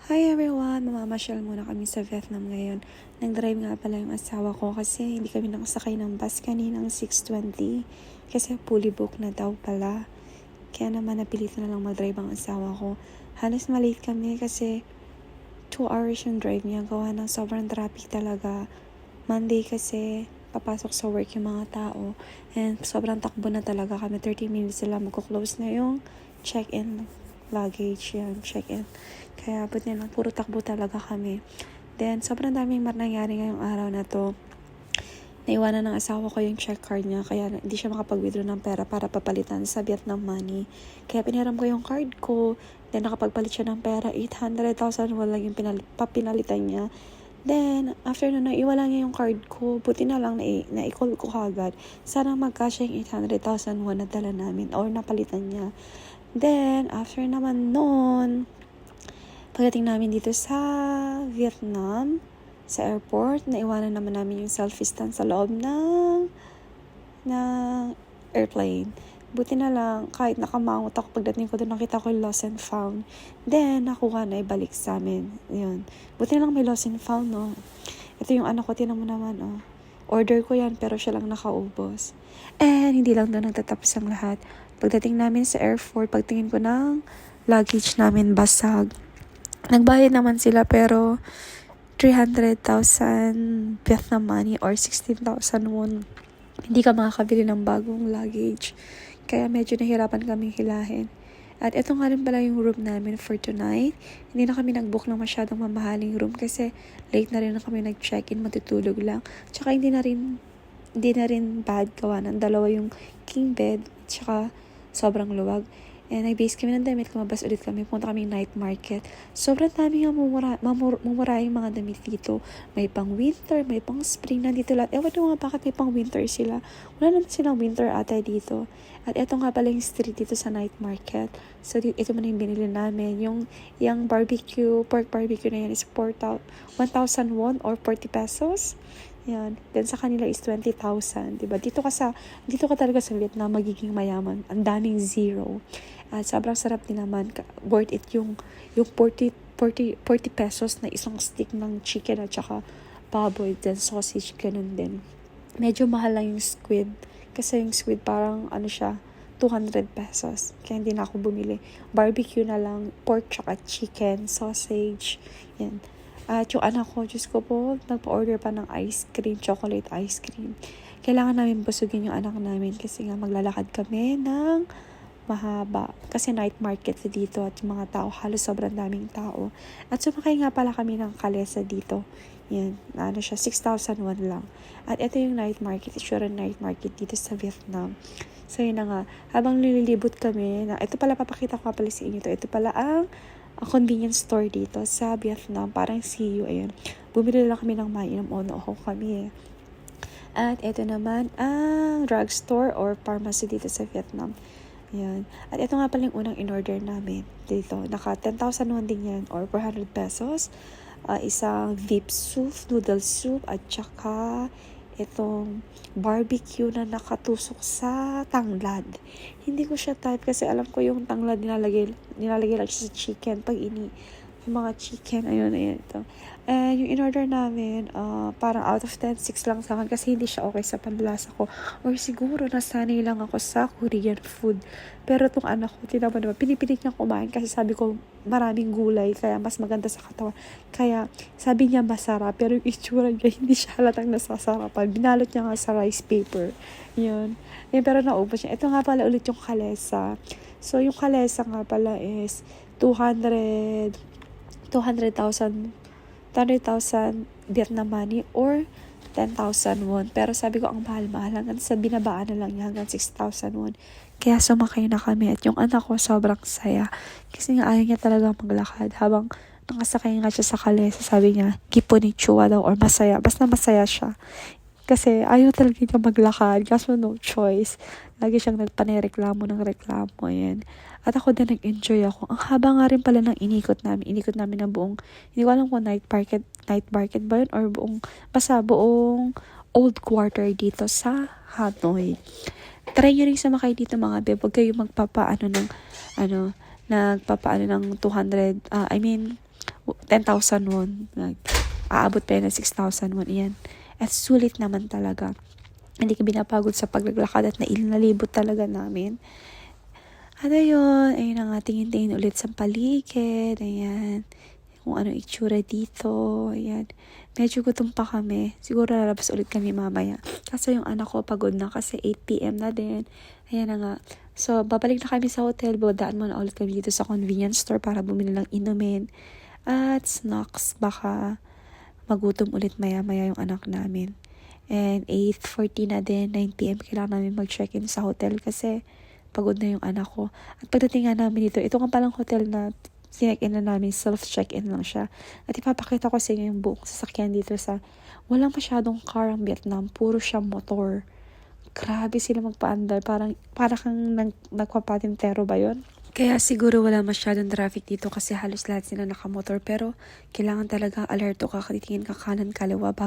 Hi everyone! Mamamasyal muna kami sa Vietnam ngayon. Nag-drive nga pala yung asawa ko kasi hindi kami nakasakay ng bus kaninang 6:20 kasi fully booked na daw pala. Kaya naman napilitan na lang mag-drive ang asawa ko. Halos malate kami kasi 2 hours yung drive niya. Gawa ng sobrang traffic talaga. Monday kasi papasok sa work yung mga tao and sobrang takbo na talaga kami. 30 minutes sila magko-close na yung check-in luggage yan, check-in. Kaya buti na lang, puro takbo talaga kami. Then, sobrang daming nangyari ngayong araw na to. Naiwanan ng asawa ko yung check card niya, kaya hindi siya makapag-withdraw ng pera para papalitan sa Vietnam money. Kaya piniram ko yung card ko, then nakapagpalit siya ng pera, 800,000 wala yung pinalitan niya. Then, after nun, naiwala niya yung card ko. Buti na lang na-call ko kagad. Sana magkasya yung 800,000 won na dala namin or napalitan niya. Then, after naman nun, pagdating namin dito sa Vietnam, sa airport, naiwanan naman namin yung selfie stand sa loob ng airplane. Buti na lang, kahit nakamangot ako, pagdating ko doon, nakita ko yung lost and found. Then, nakuha na, ibalik sa amin. Yun. Buti na lang may lost and found, no? Ito yung anak ko, tinan mo naman, oh. Order ko yan, pero siya lang nakaubos. And, hindi lang doon nagtatapos ang lahat. Pagdating namin sa airport, pagtingin ko ng luggage namin basag. Nagbayad naman sila, pero 300,000 Vietnam money or 16,000 won. Hindi ka makakabili ng bagong luggage. Kaya medyo nahirapan kaming hilahin. At ito nga rin pala yung room namin for tonight. Hindi na kami nag-book ng masyadong mamahaling room kasi late na rin na kami nag-check-in, matutulog lang. Tsaka hindi na rin bad gawa ng dalawa yung king bed, tsaka sobrang luwag. And nag-base kami ng damit, kumabas ulit kami, punta kami night market. Sobrang dami nga mumura yung mga damit dito. May pang winter, may pang spring, nandito lahat. Ewan ko nga bakit may pang winter sila. Wala naman silang winter ata dito. At eto nga pala yung street dito sa night market. So ito man yung binili namin. Yung pork barbecue na yan is 1,000 won or 40 pesos. Yan. Then sa kanila is 20,000, diba? Dito ka talaga sa Vietnam magiging mayaman. Ang daming zero. At sobrang sarap din naman. Worth it yung 40 pesos na isang stick ng chicken at saka baboy, then sausage, ganun din. Medyo mahal lang yung squid. Kasi yung squid parang 200 pesos. Kaya hindi na ako bumili. Barbecue na lang, pork tsaka chicken, sausage, yan. At yung anak ko, Diyos ko po, nagpa-order pa ng ice cream, chocolate ice cream. Kailangan namin busugin yung anak namin kasi nga maglalakad kami ng mahaba. Kasi night market dito at yung mga tao, halos sobrang daming tao. At sumakay nga pala kami ng kalesa dito. Yan, 6,000 won lang. At ito yung night market, sure night market dito sa Vietnam. So yun na nga, habang nililibot kami, ito pala papakita ko pala sa inyo to. Ito pala ang convenience store dito sa Vietnam, parang CU, ayun. Bumili lang kami ng mainom, ako kami. At ito naman ang drugstore or pharmacy dito sa Vietnam. Ayan. At ito nga pala yung unang in-order namin dito. Naka 10,000 won din yan or 400 pesos. Isang beef soup, noodle soup, at saka itong barbecue na nakatusok sa tanglad. Hindi ko siya type kasi alam ko yung tanglad nilalagay lang siya sa chicken pag yung mga chicken, ayun ito. Yung in-order namin, parang out of 10, 6 lang sa akin kasi hindi siya okay sa panlasa ko. Or siguro nasanay lang ako sa Korean food. Pero itong anak ko, tinaman naman, pinipilit niya kumain kasi sabi ko maraming gulay, kaya mas maganda sa katawan. Kaya sabi niya masarap, pero yung itsura niya hindi siya halatang nasasarapan. Binalot niya nga sa rice paper. Yun. Pero naubos niya. Ito nga pala ulit yung kalesa. So yung kalesa nga pala is 200,000 Vietnam money or 10,000 won. Pero sabi ko ang mahal-mahal, hanggang sa binabaan na lang niya hanggang 6,000 won. Kaya sumakay na kami at yung anak ko sobrang saya. Kasi nga ayaw niya talaga maglakad. Habang nakasakay nga siya sa kalesa, sabi niya, Kiponichua daw or masaya. Basta masaya siya. Kasi ayaw talaga niya maglakad. Kaso no choice. Lagi siyang nagpanereklamo ng reklamo. Ayan. At ako din nag-enjoy ako. Ang haba nga rin pala ng inikot namin. Inikot namin ng buong, hindi ko alam kung night market ba yun or basta buong old quarter dito sa Hanoi. Try nyo rin sumakay dito mga babe. Huwag kayo nagpapaano ng 200, 10,000 won. Aabot pa yun ng 6,000 won. Ayan. At sulit naman talaga. Hindi ka binapagod sa paglalakad at nalibot talaga namin. At ayun na nga, tingin-tingin ulit sa paligid. Ayan. Kung ano itsura dito. Ayan. Medyo gutom pa kami. Siguro lalabas ulit kami mamaya. Kasi yung anak ko pagod na kasi 8 PM na din. Ayan na nga. So, babalik na kami sa hotel. Dadaan muna ulit kami dito sa convenience store para bumili ng inumin. At snacks. Baka magutom ulit maya-maya yung anak namin. And 8:40 na din, 9 PM, kailangan namin mag-check-in sa hotel kasi pagod na yung anak ko. At pagdating nga namin dito, ito nga palang hotel na sinek-in na namin, self-check-in lang siya. At ipapakita ko sa inyo yung buong sasakyan dito sa, walang masyadong car ang Vietnam, puro siya motor. Grabe sila magpaandar, para kang nagpapatintero ba yun? Kaya siguro wala masyadong traffic dito kasi halos lahat sila nakamotor, pero kailangan talaga alerto ka, titingin ka kanan kaliwa bago